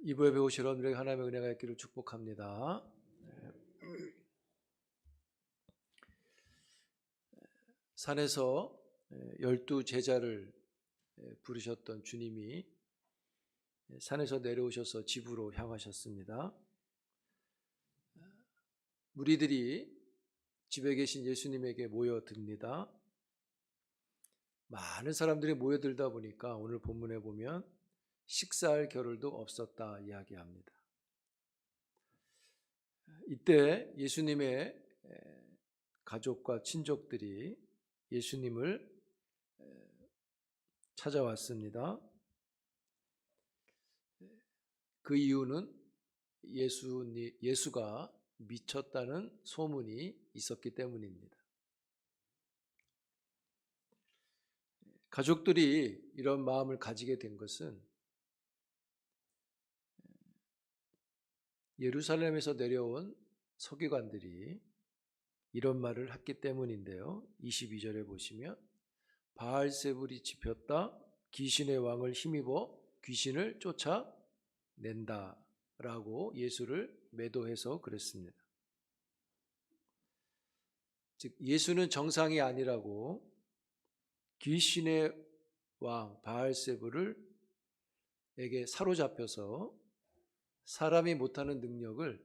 이부에 배우실 여러분들에게 하나님의 은혜가 있기를 축복합니다. 산에서 12제자를 부르셨던 주님이 산에서 내려오셔서 집으로 향하셨습니다. 무리들이 집에 계신 예수님에게 모여듭니다. 많은 사람들이 모여들다 보니까 오늘 본문에 보면 식사할 겨를도 없었다 이야기합니다. 이때 예수님의 가족과 친족들이 예수님을 찾아왔습니다. 그 이유는 예수가 미쳤다는 소문이 있었기 때문입니다. 가족들이 이런 마음을 가지게 된 것은 예루살렘에서 내려온 서기관들이 이런 말을 했기 때문인데요. 22절에 보시면 바알세불이 짚였다. 귀신의 왕을 힘입어 귀신을 쫓아낸다 라고 예수를 매도해서 그랬습니다. 즉 예수는 정상이 아니라고 귀신의 왕 바알세불에게 사로잡혀서 사람이 못하는 능력을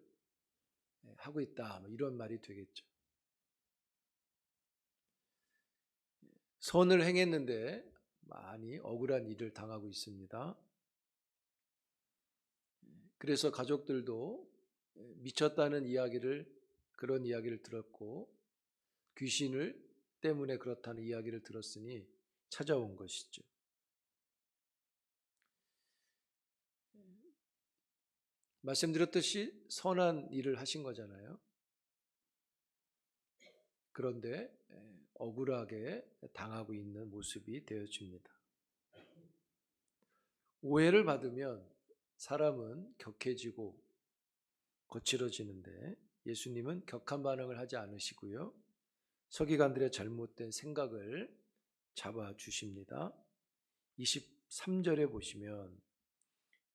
하고 있다 이런 말이 되겠죠. 선을 행했는데 많이 억울한 일을 당하고 있습니다. 그래서 가족들도 미쳤다는 그런 이야기를 들었고 귀신을 때문에 그렇다는 이야기를 들었으니 찾아온 것이죠. 말씀드렸듯이 선한 일을 하신 거잖아요. 그런데 억울하게 당하고 있는 모습이 되어집니다. 오해를 받으면 사람은 격해지고 거칠어지는데 예수님은 격한 반응을 하지 않으시고요. 서기관들의 잘못된 생각을 잡아주십니다. 23절에 보시면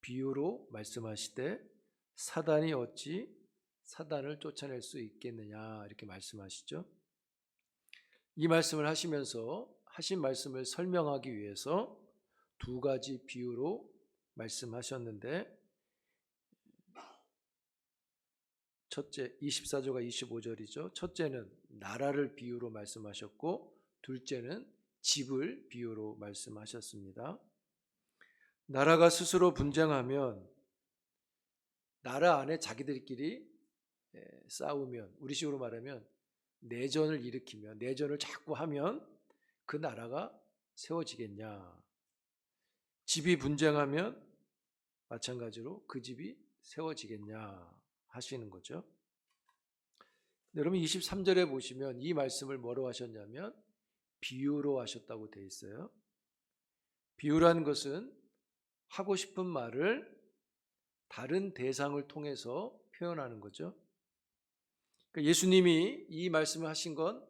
비유로 말씀하시되 사단이 어찌 사단을 쫓아낼 수 있겠느냐 이렇게 말씀하시죠. 이 말씀을 하시면서 하신 말씀을 설명하기 위해서 두 가지 비유로 말씀하셨는데 첫째 24절과 25절이죠. 첫째는 나라를 비유로 말씀하셨고 둘째는 집을 비유로 말씀하셨습니다. 나라가 스스로 분쟁하면 나라 안에 자기들끼리 싸우면 우리식으로 말하면 내전을 일으키면 내전을 자꾸 하면 그 나라가 세워지겠냐. 집이 분쟁하면 마찬가지로 그 집이 세워지겠냐 하시는 거죠. 여러분 23절에 보시면 이 말씀을 뭐로 하셨냐면 비유로 하셨다고 되어 있어요. 비유라는 것은 하고 싶은 말을 다른 대상을 통해서 표현하는 거죠. 그러니까 예수님이 이 말씀을 하신 건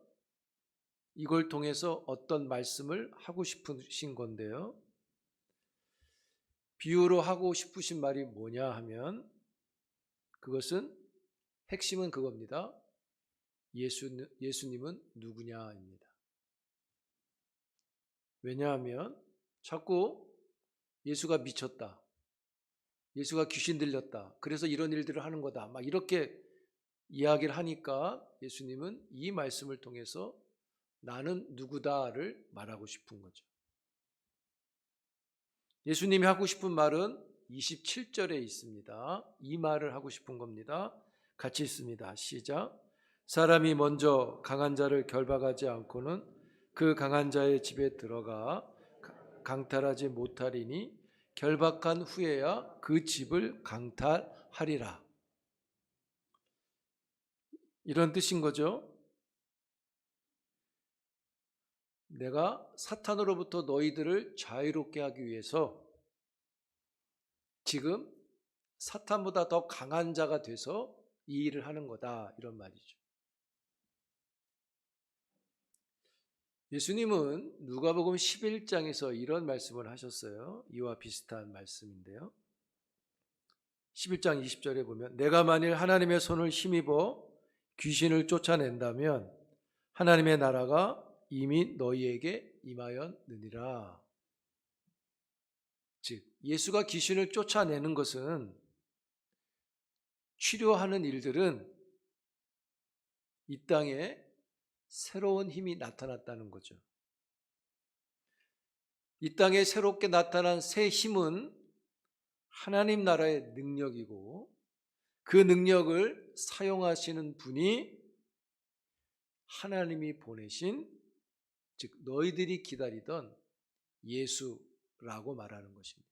이걸 통해서 어떤 말씀을 하고 싶으신 건데요. 비유로 하고 싶으신 말이 뭐냐 하면 그것은 핵심은 그겁니다. 예수님은 누구냐입니다. 왜냐하면 자꾸 예수가 미쳤다. 예수가 귀신 들렸다. 그래서 이런 일들을 하는 거다. 막 이렇게 이야기를 하니까 예수님은 이 말씀을 통해서 나는 누구다를 말하고 싶은 거죠. 예수님이 하고 싶은 말은 27절에 있습니다. 이 말을 하고 싶은 겁니다. 같이 있습니다. 시작. 사람이 먼저 강한 자를 결박하지 않고는 그 강한 자의 집에 들어가 강탈하지 못하리니 결박한 후에야 그 집을 강탈하리라. 이런 뜻인 거죠. 내가 사탄으로부터 너희들을 자유롭게 하기 위해서 지금 사탄보다 더 강한 자가 돼서 이 일을 하는 거다 이런 말이죠. 예수님은 누가복음 11장에서 이런 말씀을 하셨어요. 이와 비슷한 말씀인데요. 11장 20절에 보면 내가 만일 하나님의 손을 힘입어 귀신을 쫓아낸다면 하나님의 나라가 이미 너희에게 임하였느니라. 즉 예수가 귀신을 쫓아내는 것은, 치료하는 일들은 이 땅에 새로운 힘이 나타났다는 거죠. 이 땅에 새롭게 나타난 새 힘은 하나님 나라의 능력이고, 그 능력을 사용하시는 분이 하나님이 보내신, 즉 너희들이 기다리던 예수라고 말하는 것입니다.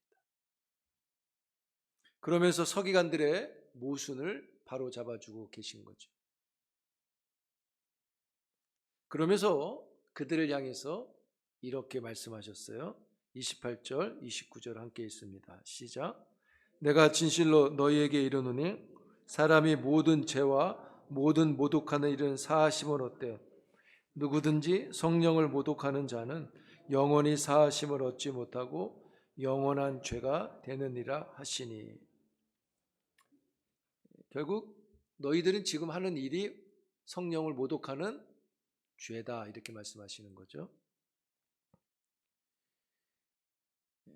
그러면서 서기관들의 모순을 바로 잡아주고 계신 거죠. 그러면서 그들을 향해서 이렇게 말씀하셨어요. 28절, 29절 함께 있습니다. 시작. 내가 진실로 너희에게 이르노니 사람이 모든 죄와 모든 모독하는 일은 사하심을 얻되 누구든지 성령을 모독하는 자는 영원히 사하심을 얻지 못하고 영원한 죄가 되느니라 하시니. 결국 너희들은 지금 하는 일이 성령을 모독하는 죄다, 이렇게 말씀하시는 거죠.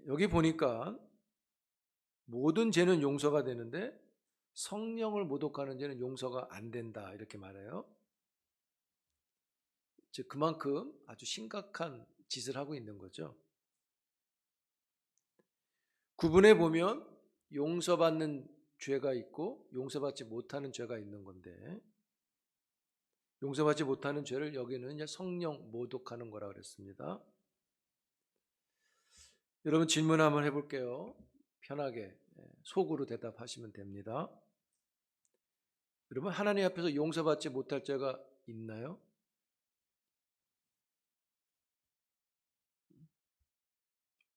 여기 보니까 모든 죄는 용서가 되는데 성령을 모독하는 죄는 용서가 안 된다, 이렇게 말해요. 즉 그만큼 아주 심각한 짓을 하고 있는 거죠. 구분해 보면 용서받는 죄가 있고 용서받지 못하는 죄가 있는 건데, 용서받지 못하는 죄를 여기는 이제 성령 모독하는 거라 그랬습니다. 여러분 질문 한번 해볼게요. 편하게 속으로 대답하시면 됩니다. 여러분 하나님 앞에서 용서받지 못할 죄가 있나요?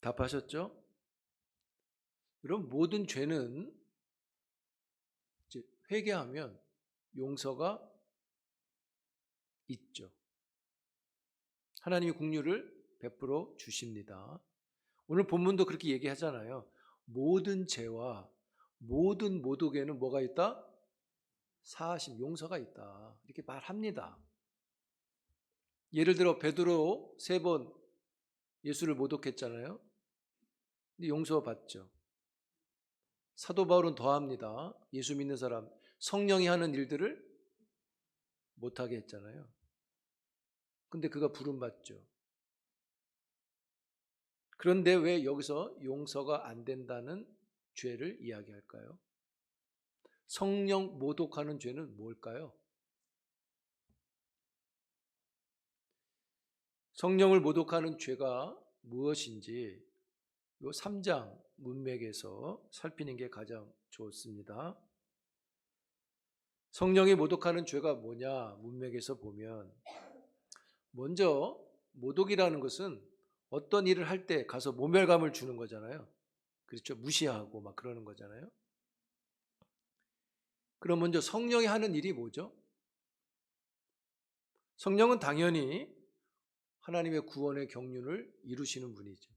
답하셨죠? 여러분 모든 죄는 이제 회개하면 용서가 있죠. 하나님이 긍휼을 베풀어 주십니다. 오늘 본문도 그렇게 얘기하잖아요. 모든 죄와 모든 모독에는 뭐가 있다? 사하심, 용서가 있다, 이렇게 말합니다. 예를 들어 베드로 3번 예수를 모독했잖아요. 근데 용서받죠. 사도 바울은 더합니다. 예수 믿는 사람 성령이 하는 일들을 못하게 했잖아요. 근데 그가 부름받죠. 그런데 왜 여기서 용서가 안 된다는 죄를 이야기할까요? 성령 모독하는 죄는 뭘까요? 성령을 모독하는 죄가 무엇인지 이 3장 문맥에서 살피는 게 가장 좋습니다. 성령이 모독하는 죄가 뭐냐 문맥에서 보면, 먼저 모독이라는 것은 어떤 일을 할 때 가서 모멸감을 주는 거잖아요. 그렇죠? 무시하고 막 그러는 거잖아요. 그럼 먼저 성령이 하는 일이 뭐죠? 성령은 당연히 하나님의 구원의 경륜을 이루시는 분이죠.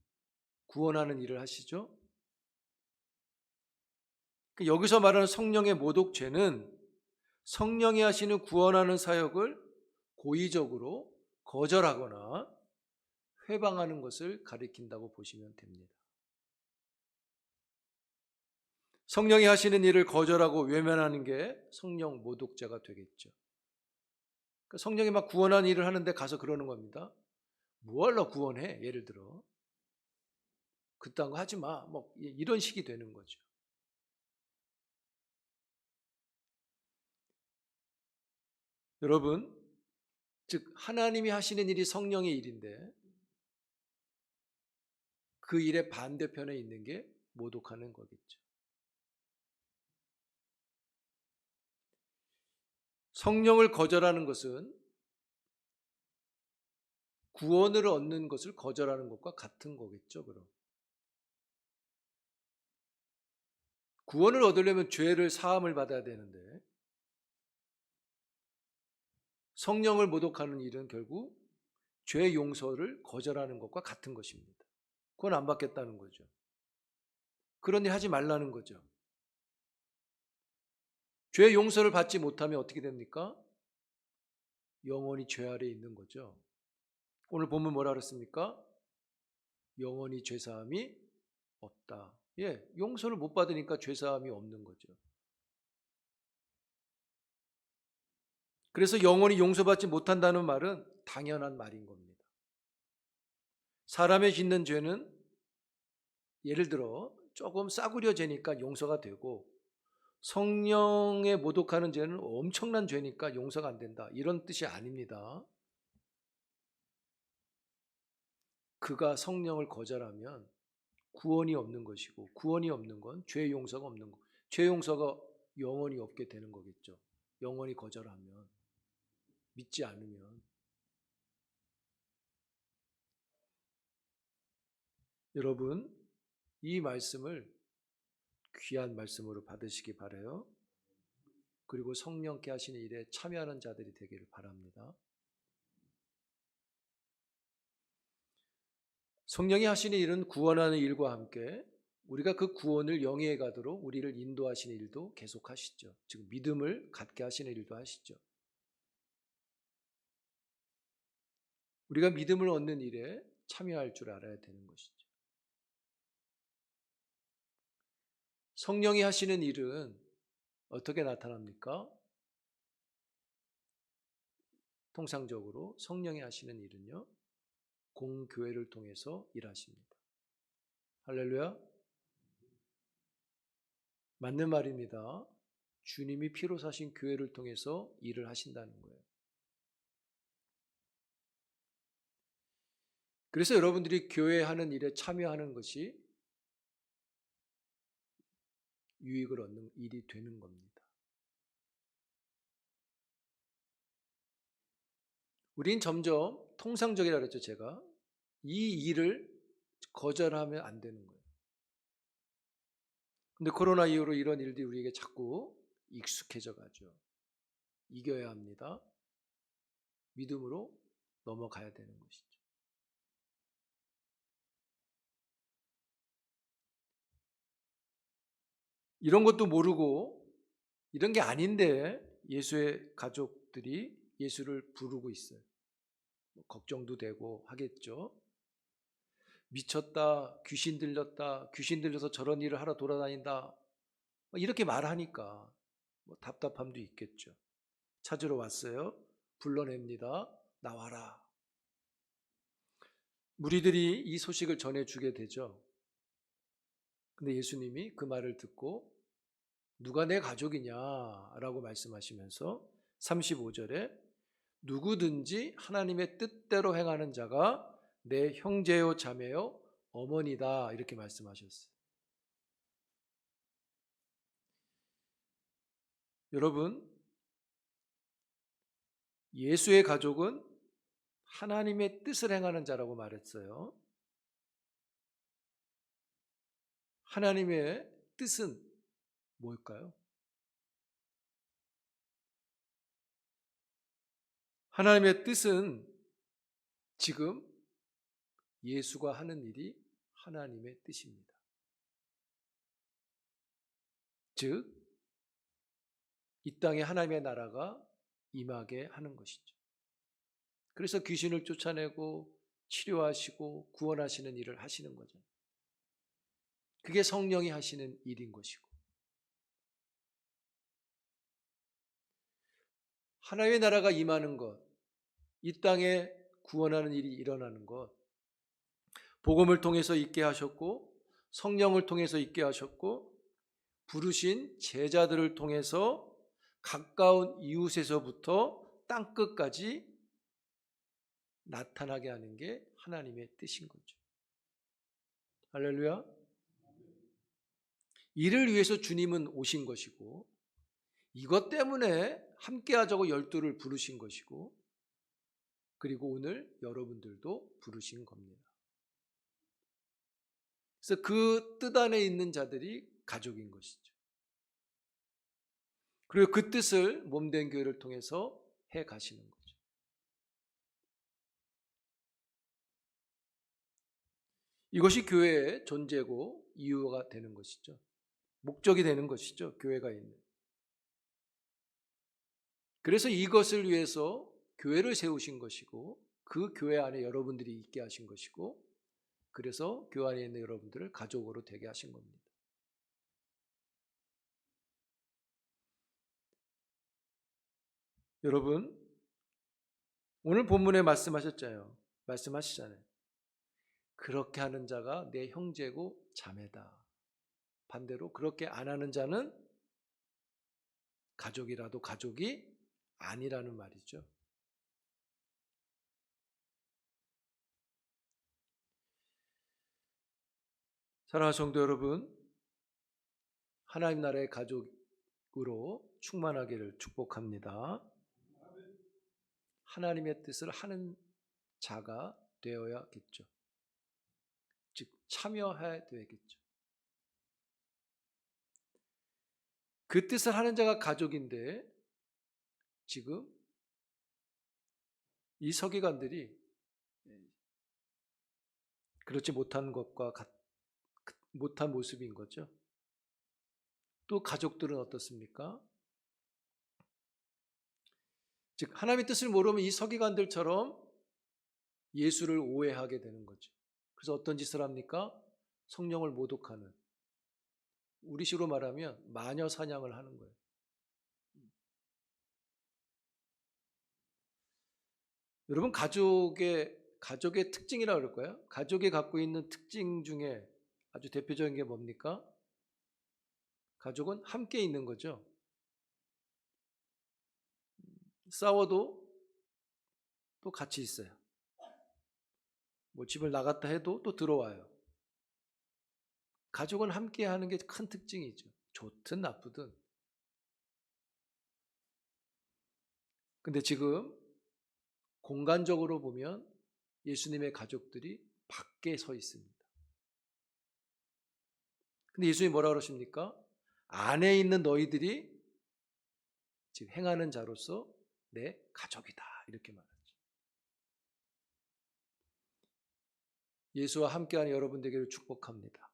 구원하는 일을 하시죠. 여기서 말하는 성령의 모독죄는 성령이 하시는 구원하는 사역을 고의적으로 거절하거나 회방하는 것을 가리킨다고 보시면 됩니다. 성령이 하시는 일을 거절하고 외면하는 게 성령 모독죄가 되겠죠. 성령이 막 구원하는 일을 하는데 가서 그러는 겁니다. 뭐하러 구원해? 예를 들어 그딴 거 하지 마, 뭐 이런 식이 되는 거죠. 여러분, 즉 하나님이 하시는 일이 성령의 일인데 그 일의 반대편에 있는 게 모독하는 거겠죠. 성령을 거절하는 것은 구원을 얻는 것을 거절하는 것과 같은 거겠죠. 그럼 구원을 얻으려면 죄를 사함을 받아야 되는데 성령을 모독하는 일은 결국 죄 용서를 거절하는 것과 같은 것입니다. 그건 안 받겠다는 거죠. 그런 일 하지 말라는 거죠. 죄 용서를 받지 못하면 어떻게 됩니까? 영원히 죄 아래에 있는 거죠. 오늘 본문 뭐라 그랬습니까? 영원히 죄사함이 없다. 예, 용서를 못 받으니까 죄사함이 없는 거죠. 그래서 영원히 용서받지 못한다는 말은 당연한 말인 겁니다. 사람의 짓는 죄는 예를 들어 조금 싸구려 죄니까 용서가 되고, 성령에 모독하는 죄는 엄청난 죄니까 용서가 안 된다, 이런 뜻이 아닙니다. 그가 성령을 거절하면 구원이 없는 것이고, 구원이 없는 건 죄 용서가 없는 거. 죄 용서가 영원히 없게 되는 거겠죠. 영원히 거절하면, 믿지 않으면. 여러분, 이 말씀을 귀한 말씀으로 받으시기 바라요. 그리고 성령께 하시는 일에 참여하는 자들이 되기를 바랍니다. 성령이 하시는 일은 구원하는 일과 함께 우리가 그 구원을 영위해 가도록 우리를 인도하시는 일도 계속하시죠. 즉 믿음을 갖게 하시는 일도 하시죠. 우리가 믿음을 얻는 일에 참여할 줄 알아야 되는 것이죠. 성령이 하시는 일은 어떻게 나타납니까? 통상적으로 성령이 하시는 일은요, 공교회를 통해서 일하십니다. 할렐루야. 맞는 말입니다. 주님이 피로 사신 교회를 통해서 일을 하신다는 거예요. 그래서 여러분들이 교회 하는 일에 참여하는 것이 유익을 얻는 일이 되는 겁니다. 우린 점점 통상적이라 그랬죠, 제가. 이 일을 거절하면 안 되는 거예요. 근데 코로나 이후로 이런 일들이 우리에게 자꾸 익숙해져 가죠. 이겨야 합니다. 믿음으로 넘어가야 되는 것이죠. 이런 것도 모르고 이런 게 아닌데 예수의 가족들이 예수를 부르고 있어요. 걱정도 되고 하겠죠. 미쳤다, 귀신 들렸다, 귀신 들려서 저런 일을 하러 돌아다닌다, 이렇게 말하니까 답답함도 있겠죠. 찾으러 왔어요. 불러냅니다. 나와라. 무리들이 이 소식을 전해주게 되죠. 근데 예수님이 그 말을 듣고 누가 내 가족이냐라고 말씀하시면서 35절에 누구든지 하나님의 뜻대로 행하는 자가 내 형제요 자매요 어머니다, 이렇게 말씀하셨어요. 여러분, 예수의 가족은 하나님의 뜻을 행하는 자라고 말했어요. 하나님의 뜻은 뭘까요? 하나님의 뜻은 지금 예수가 하는 일이 하나님의 뜻입니다. 즉, 이 땅에 하나님의 나라가 임하게 하는 것이죠. 그래서 귀신을 쫓아내고 치료하시고 구원하시는 일을 하시는 거죠. 그게 성령이 하시는 일인 것이고, 하나님의 나라가 임하는 것, 이 땅에 구원하는 일이 일어나는 것, 복음을 통해서 있게 하셨고 성령을 통해서 있게 하셨고 부르신 제자들을 통해서 가까운 이웃에서부터 땅끝까지 나타나게 하는 게 하나님의 뜻인 거죠. 할렐루야. 이를 위해서 주님은 오신 것이고, 이것 때문에 함께 하자고 12를 부르신 것이고, 그리고 오늘 여러분들도 부르신 겁니다. 그래서 그 뜻 안에 있는 자들이 가족인 것이죠. 그리고 그 뜻을 몸된 교회를 통해서 해 가시는 거죠. 이것이 교회의 존재고 이유가 되는 것이죠. 목적이 되는 것이죠. 교회가 있는. 그래서 이것을 위해서 교회를 세우신 것이고 그 교회 안에 여러분들이 있게 하신 것이고 그래서 교회 안에 있는 여러분들을 가족으로 되게 하신 겁니다. 여러분, 오늘 본문에 말씀하시잖아요. 그렇게 하는 자가 내 형제고 자매다. 반대로 그렇게 안 하는 자는 가족이라도 가족이 아니라는 말이죠. 사랑하는 성도 여러분, 하나님 나라의 가족으로 충만하기를 축복합니다. 하나님의 뜻을 하는 자가 되어야겠죠. 즉 참여해야 되겠죠. 그 뜻을 하는 자가 가족인데 지금 이 서기관들이 그렇지 못한 것과 못한 모습인 거죠. 또 가족들은 어떻습니까? 즉 하나님의 뜻을 모르면 이 서기관들처럼 예수를 오해하게 되는 거죠. 그래서 어떤 짓을 합니까? 성령을 모독하는, 우리식으로 말하면 마녀 사냥을 하는 거예요. 여러분 가족의 특징이라고 그럴까요? 가족이 갖고 있는 특징 중에 아주 대표적인 게 뭡니까? 가족은 함께 있는 거죠. 싸워도 또 같이 있어요. 뭐 집을 나갔다 해도 또 들어와요. 가족은 함께 하는 게 큰 특징이죠. 좋든 나쁘든. 근데 지금 공간적으로 보면 예수님의 가족들이 밖에 서 있습니다. 근데 예수님이 뭐라 그러십니까? 안에 있는 너희들이 지금 행하는 자로서 내 가족이다. 이렇게 말하죠. 예수와 함께하는 여러분 되기를 축복합니다.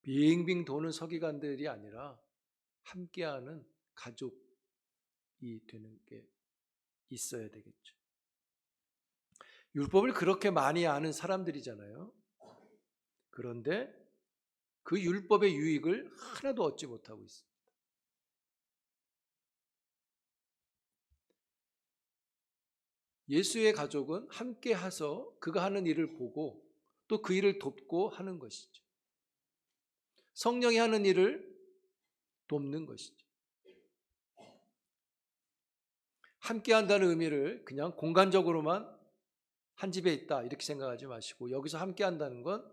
빙빙 도는 서기관들이 아니라 함께하는 가족이 되는 게 있어야 되겠죠. 율법을 그렇게 많이 아는 사람들이잖아요. 그런데 그 율법의 유익을 하나도 얻지 못하고 있습니다. 예수의 가족은 함께 해서 그가 하는 일을 보고 또 그 일을 돕고 하는 것이죠. 성령이 하는 일을 돕는 것이죠. 함께 한다는 의미를 그냥 공간적으로만 한 집에 있다 이렇게 생각하지 마시고 여기서 함께 한다는 건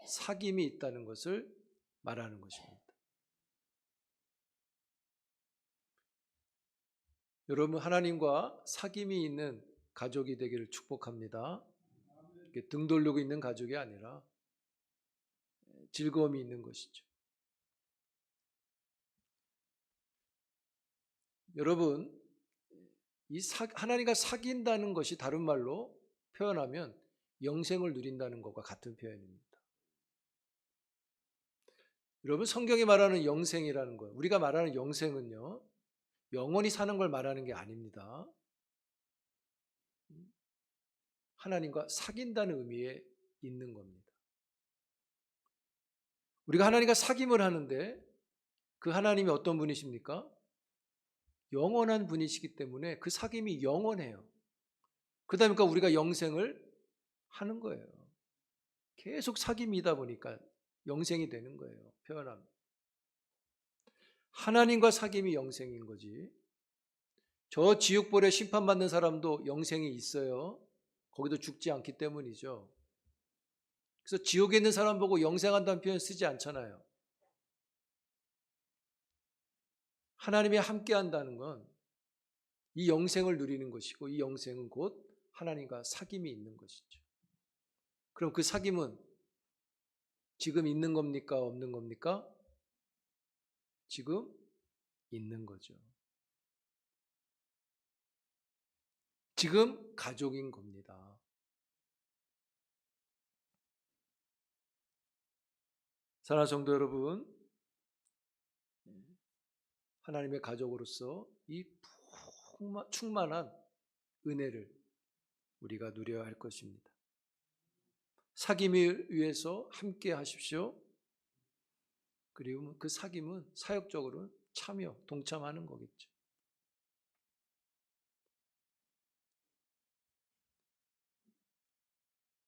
사귐이 있다는 것을 말하는 것입니다. 여러분 하나님과 사귐이 있는 가족이 되기를 축복합니다. 등 돌리고 있는 가족이 아니라 즐거움이 있는 것이죠. 여러분 하나님과 사귄다는 것이 다른 말로 표현하면 영생을 누린다는 것과 같은 표현입니다. 여러분 성경이 말하는 영생이라는 것, 우리가 말하는 영생은요 영원히 사는 걸 말하는 게 아닙니다. 하나님과 사귄다는 의미에 있는 겁니다. 우리가 하나님과 사귐을 하는데 그 하나님이 어떤 분이십니까? 영원한 분이시기 때문에 그 사귐이 영원해요. 그러다 보니까 우리가 영생을 하는 거예요. 계속 사귐이다 보니까 영생이 되는 거예요. 표현하면. 하나님과 사귐이 영생인 거지. 저 지옥불에 심판받는 사람도 영생이 있어요. 거기도 죽지 않기 때문이죠. 그래서 지옥에 있는 사람 보고 영생한다는 표현 쓰지 않잖아요. 하나님이 함께 한다는 건 이 영생을 누리는 것이고 이 영생은 곧 하나님과 사귐이 있는 것이죠. 그럼 그 사귐은 지금 있는 겁니까? 없는 겁니까? 지금 있는 거죠. 지금 가족인 겁니다. 사랑하는 성도 여러분, 하나님의 가족으로서 이 충만한 은혜를 우리가 누려야 할 것입니다. 사귐을 위해서 함께 하십시오. 그리고 그 사귐은 사역적으로 참여, 동참하는 거겠죠.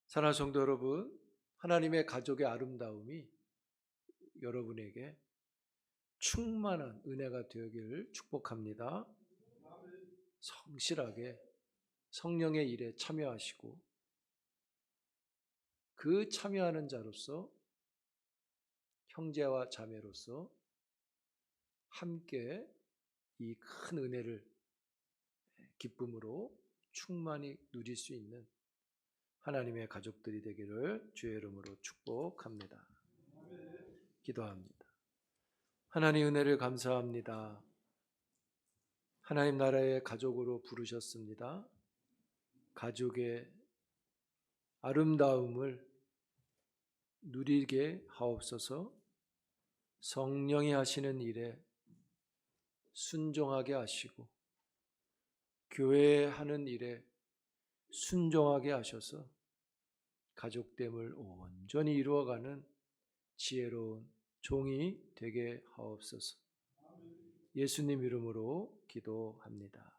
사랑하는 성도 여러분, 하나님의 가족의 아름다움이 여러분에게 충만한 은혜가 되기를 축복합니다. 성실하게 성령의 일에 참여하시고 그 참여하는 자로서 형제와 자매로서 함께 이 큰 은혜를 기쁨으로 충만히 누릴 수 있는 하나님의 가족들이 되기를 주의 이름으로 축복합니다. 기도합니다. 하나님 은혜를 감사합니다. 하나님 나라의 가족으로 부르셨습니다. 가족의 아름다움을 누리게 하옵소서. 성령이 하시는 일에 순종하게 하시고 교회 하는 일에 순종하게 하셔서 가족됨을 온전히 이루어가는 지혜로운 종이 되게 하옵소서. 예수님 이름으로 기도합니다.